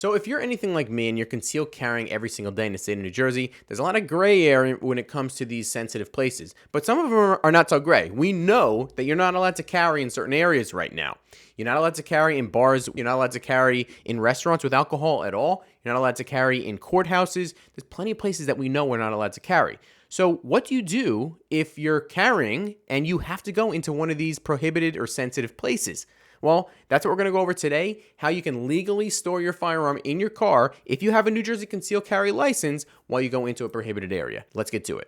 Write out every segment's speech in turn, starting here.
So if you're anything like me and you're concealed carrying every single day in the state of New Jersey, there's a lot of gray area when it comes to these sensitive places. But some of them are not so gray. We know that you're not allowed to carry in certain areas right now. You're not allowed to carry in bars. You're not allowed to carry in restaurants with alcohol at all. You're not allowed to carry in courthouses. There's plenty of places that we know we're not allowed to carry. So what do you do if you're carrying and you have to go into one of these prohibited or sensitive places? Well, that's what we're going to go over today, how you can legally store your firearm in your car if you have a New Jersey concealed carry license while you go into a prohibited area. Let's get to it.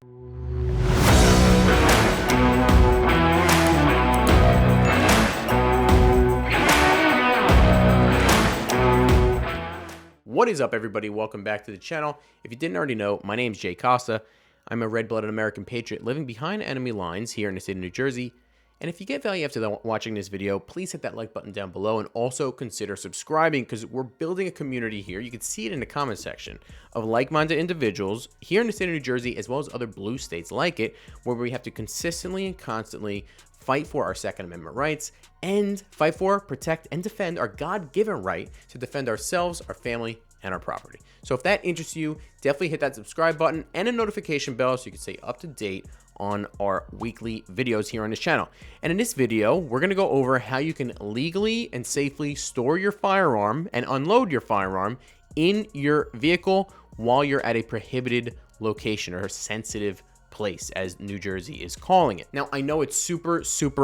What is up, everybody? Welcome back to the channel. If you didn't already know, my name is Jay Costa. I'm a red-blooded American patriot living behind enemy lines here in the state of New Jersey. And if you get value after watching this video, please hit that like button down below and also consider subscribing because we're building a community here. You can see it in the comment section of like-minded individuals here in the state of New Jersey as well as other blue states like it, where we have to consistently and constantly fight for our Second Amendment rights and fight for, protect, and defend our God-given right to defend ourselves, our family, and our property. So if that interests you, definitely hit that subscribe button and a notification bell so you can stay up to date on our weekly videos here on this channel. And in this video, we're going to go over how you can legally and safely store your firearm and unload your firearm in your vehicle while you're at a prohibited location or a sensitive place, as New Jersey is calling it. Now, I know it's super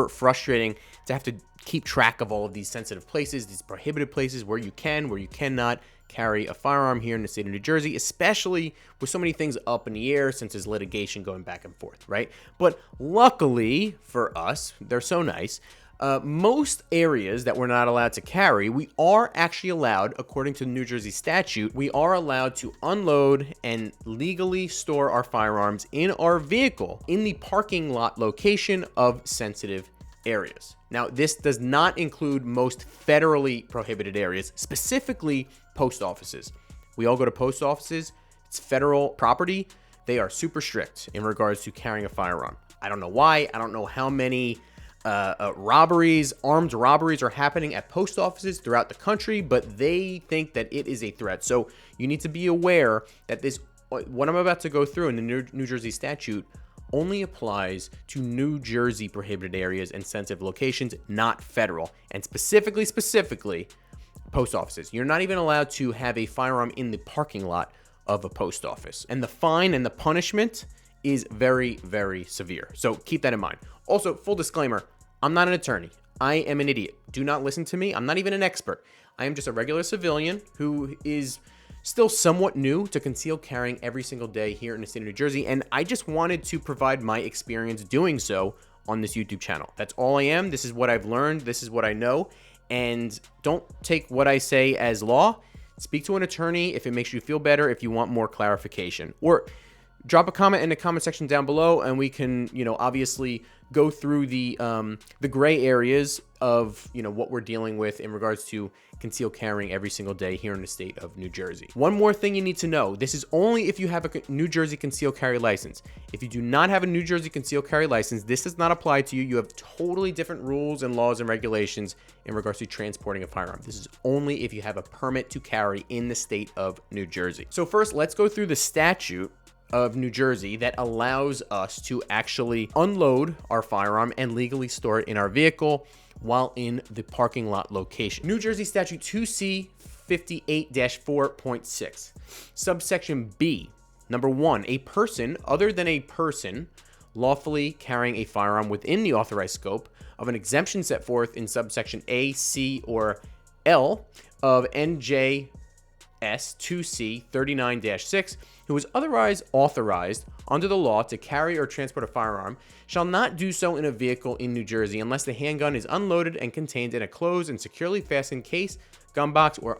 frustrating to have to keep track of all of these sensitive places, these prohibited places where you can, where you cannot carry a firearm here in the state of New Jersey, especially with so many things up in the air since there's litigation going back and forth, right? But luckily for us, they're so nice. Most areas that we're not allowed to carry, we are actually allowed, according to the New Jersey statute, we are allowed to unload and legally store our firearms in our vehicle in the parking lot location of sensitive areas. Now, this does not include most federally prohibited areas, specifically post offices. We all go to post offices. It's federal property. They are super strict in regards to carrying a firearm. I don't know why. I don't know how many armed robberies are happening at post offices throughout the country, but they think that it is a threat. So you need to be aware that what I'm about to go through in the New Jersey statute only applies to New Jersey prohibited areas and sensitive locations, not federal, and specifically post offices. You're not even allowed to have a firearm in the parking lot of a post office. And the fine and the punishment is very severe. So keep that in mind. Also, full disclaimer, I'm not an attorney. I am an idiot. Do not listen to me. I'm not even an expert. I am just a regular civilian who is still somewhat new to concealed carrying every single day here in the state of New Jersey, and I just wanted to provide my experience doing so on this YouTube channel. That's all I am. This is what I've learned. This is what I know, and don't take what I say as law. Speak to an attorney if it makes you feel better, if you want more clarification, or drop a comment in the comment section down below, and we can, obviously go through the gray areas of, what we're dealing with in regards to concealed carrying every single day here in the state of New Jersey. One more thing you need to know, this is only if you have a New Jersey concealed carry license. If you do not have a New Jersey concealed carry license, this does not apply to you. You have totally different rules and laws and regulations in regards to transporting a firearm. This is only if you have a permit to carry in the state of New Jersey. So first, let's go through the statute of New Jersey that allows us to actually unload our firearm and legally store it in our vehicle while in the parking lot location. New Jersey Statute 2C 58-4.6, subsection B. Number 1, a person other than a person lawfully carrying a firearm within the authorized scope of an exemption set forth in subsection A, C, or L of NJS 2C 39-6, who is otherwise authorized under the law to carry or transport a firearm, shall not do so in a vehicle in New Jersey unless the handgun is unloaded and contained in a closed and securely fastened case, gun box, or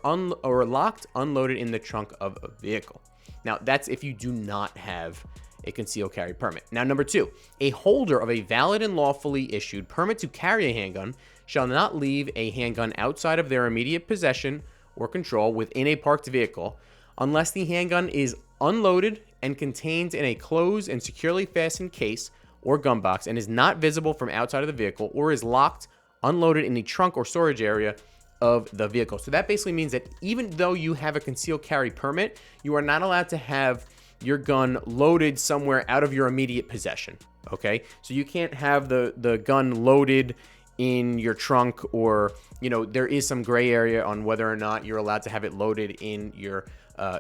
locked, unloaded in the trunk of a vehicle. Now, that's if you do not have a concealed carry permit. Now, number 2, a holder of a valid and lawfully issued permit to carry a handgun shall not leave a handgun outside of their immediate possession or control within a parked vehicle unless the handgun is unloaded and contained in a closed and securely fastened case or gun box and is not visible from outside of the vehicle, or is locked, unloaded in the trunk or storage area of the vehicle. So that basically means that even though you have a concealed carry permit, you are not allowed to have your gun loaded somewhere out of your immediate possession. Okay, so you can't have the gun loaded in your trunk, or there is some gray area on whether or not you're allowed to have it loaded in your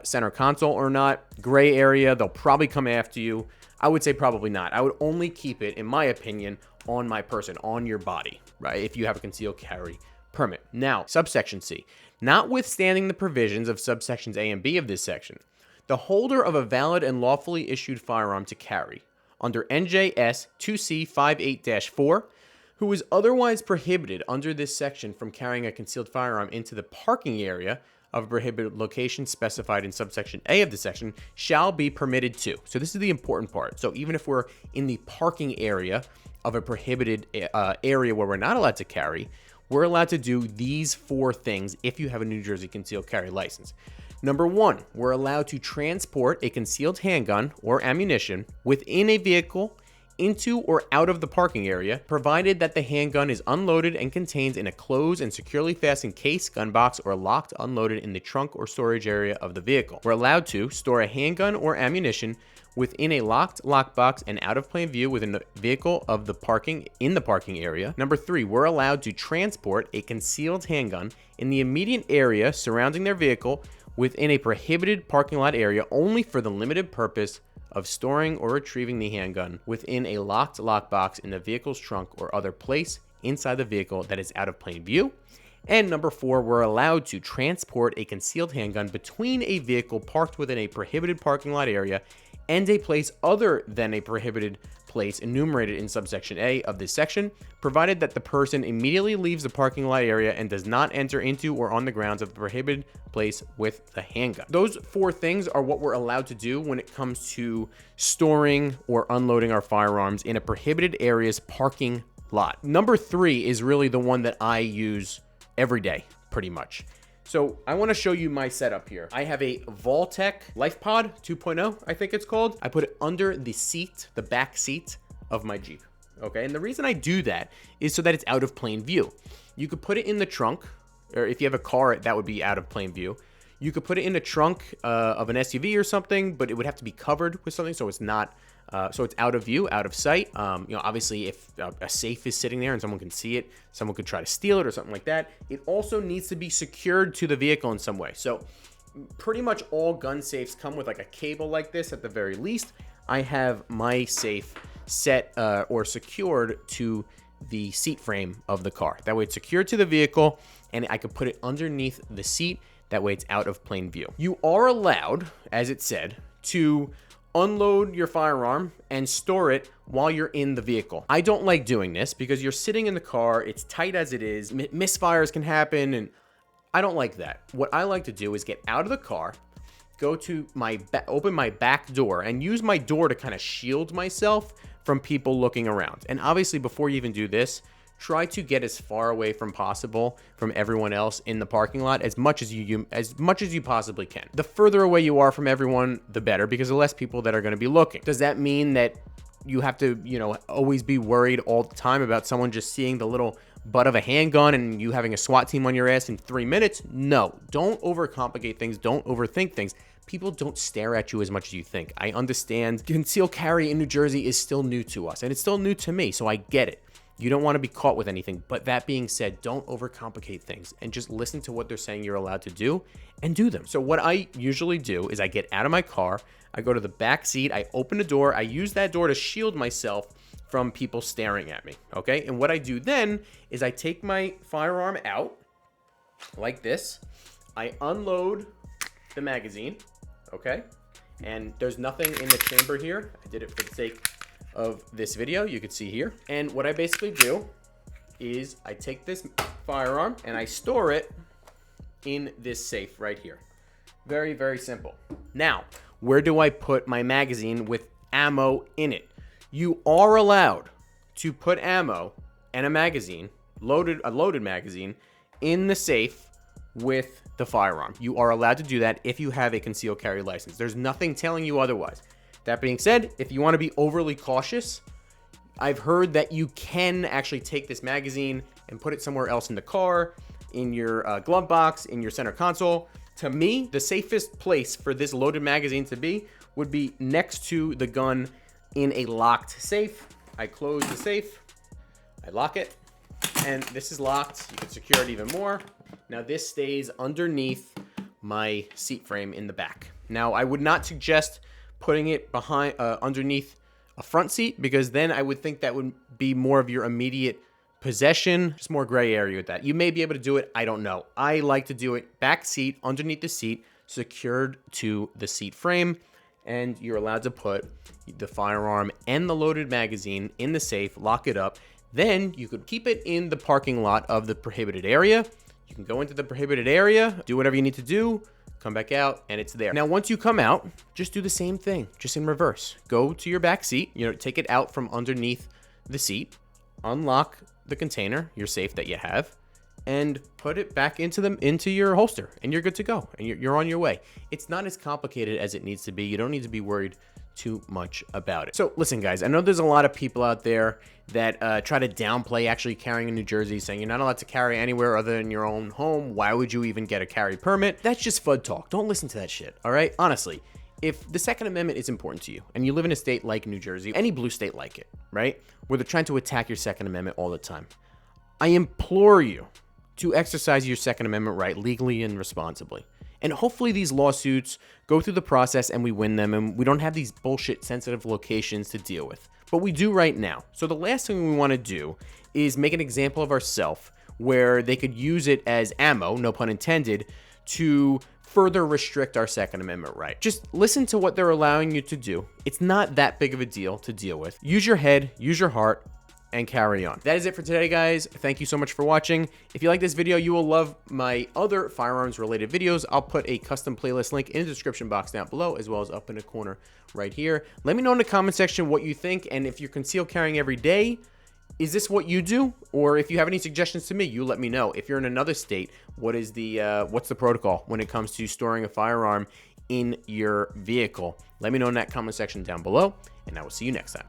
center console or not. Gray area, they'll probably come after you. I would say probably not. I would only keep it, in my opinion, on my person, on your body, right? If you have a concealed carry permit. Now, subsection C. Notwithstanding the provisions of subsections A and B of this section, the holder of a valid and lawfully issued firearm to carry under NJS 2C58-4, who is otherwise prohibited under this section from carrying a concealed firearm into the parking area of a prohibited location specified in subsection A of the section, shall be permitted to. So this is the important part. So even if we're in the parking area of a prohibited area where we're not allowed to carry, we're allowed to do these 4 things if you have a New Jersey concealed carry license. Number 1, we're allowed to transport a concealed handgun or ammunition within a vehicle into or out of the parking area, provided that the handgun is unloaded and contains in a closed and securely fastened case, gun box, or locked unloaded in the trunk or storage area of the vehicle. We're allowed to store a handgun or ammunition within a locked lockbox and out of plain view within the vehicle of the parking area. Number 3, we're allowed to transport a concealed handgun in the immediate area surrounding their vehicle within a prohibited parking lot area only for the limited purpose of storing or retrieving the handgun within a locked lockbox in the vehicle's trunk or other place inside the vehicle that is out of plain view. And number 4, we're allowed to transport a concealed handgun between a vehicle parked within a prohibited parking lot area and a place other than a prohibited place enumerated in subsection A of this section, provided that the person immediately leaves the parking lot area and does not enter into or on the grounds of the prohibited place with the handgun. Those 4 things are what we're allowed to do when it comes to storing or unloading our firearms in a prohibited area's parking lot. Number 3 is really the one that I use every day, pretty much. So I want to show you my setup here. I have a VAULTEK LifePod 2.0, I think it's called. I put it under the seat, the back seat of my Jeep. Okay, and the reason I do that is so that it's out of plain view. You could put it in the trunk, or if you have a car, that would be out of plain view. You could put it in the trunk of an SUV or something, but it would have to be covered with something so it's not, so it's out of view, out of sight. Obviously, if a safe is sitting there and someone can see it, someone could try to steal it or something like that. It also needs to be secured to the vehicle in some way. So pretty much all gun safes come with like a cable like this at the very least. I have my safe set or secured to the seat frame of the car. That way it's secured to the vehicle and I could put it underneath the seat. That way it's out of plain view. You are allowed, as it said, to unload your firearm and store it while you're in the vehicle. I don't like doing this because you're sitting in the car, it's tight as it is, misfires can happen, and I don't like that. What I like to do is get out of the car, go to open my back door, and use my door to kind of shield myself from people looking around. And obviously, before you even do this, try to get as far away from possible from everyone else in the parking lot as much as you possibly can. The further away you are from everyone, the better, because the less people that are going to be looking. Does that mean that you have to, always be worried all the time about someone just seeing the little butt of a handgun and you having a SWAT team on your ass in 3 minutes? No, don't overcomplicate things. Don't overthink things. People don't stare at you as much as you think. I understand concealed carry in New Jersey is still new to us, and it's still new to me, so I get it. You don't want to be caught with anything. But that being said, don't overcomplicate things and just listen to what they're saying you're allowed to do and do them. So what I usually do is I get out of my car, I go to the back seat, I open the door, I use that door to shield myself from people staring at me, okay? And what I do then is I take my firearm out like this. I unload the magazine, okay? And there's nothing in the chamber here. I did it for the sake of this video, you can see here. And what I basically do is I take this firearm and I store it in this safe right here. Very, very simple. Now, where do I put my magazine with ammo in it? You are allowed to put ammo and a magazine, a loaded magazine, in the safe with the firearm. You are allowed to do that if you have a concealed carry license. There's nothing telling you otherwise. That being said, if you want to be overly cautious, I've heard that you can actually take this magazine and put it somewhere else in the car. in your glove box, in your center console. To me, the safest place for this loaded magazine to be would be next to the gun in a locked safe. I close the safe, I lock it, and this is locked. You can secure it even more. Now this stays underneath my seat frame in the back. Now I would not suggest putting it behind underneath a front seat, because then I would think that would be more of your immediate possession. Just more gray area with that. You may be able to do it, I don't know. I like to do it back seat, underneath the seat, secured to the seat frame, and you're allowed to put the firearm and the loaded magazine in the safe, lock it up. Then you could keep it in the parking lot of the prohibited area. You can go into the prohibited area, do whatever you need to do, come back out, and it's there. Now, once you come out, just do the same thing, just in reverse. Go to your back seat, take it out from underneath the seat, unlock the container, your safe that you have, and put it back into your holster, and you're good to go, and you're on your way. It's not as complicated as it needs to be. You don't need to be worried too much about it. So listen, guys, I know there's a lot of people out there that try to downplay actually carrying in New Jersey, saying you're not allowed to carry anywhere other than your own home. Why would you even get a carry permit? That's just FUD talk. Don't listen to that shit, all right? Honestly, if the Second Amendment is important to you and you live in a state like New Jersey, any blue state like it, right, where they're trying to attack your Second Amendment all the time, I implore you to exercise your Second Amendment right legally and responsibly. And hopefully these lawsuits go through the process and we win them, and we don't have these bullshit sensitive locations to deal with. But we do right now. So the last thing we want to do is make an example of ourselves where they could use it as ammo, no pun intended, to further restrict our Second Amendment right. Just listen to what they're allowing you to do. It's not that big of a deal to deal with. Use your head, use your heart, and carry on. That is it for today, guys. Thank you so much for watching. If you like this video, you will love my other firearms related videos. I'll put a custom playlist link in the description box down below, as well as up in the corner right here. Let me know in the comment section what you think, and if you're concealed carrying every day, is this what you do? Or if you have any suggestions to me, you let me know. If you're in another state, what's the protocol when it comes to storing a firearm in your vehicle? Let me know in that comment section down below, and I will see you next time.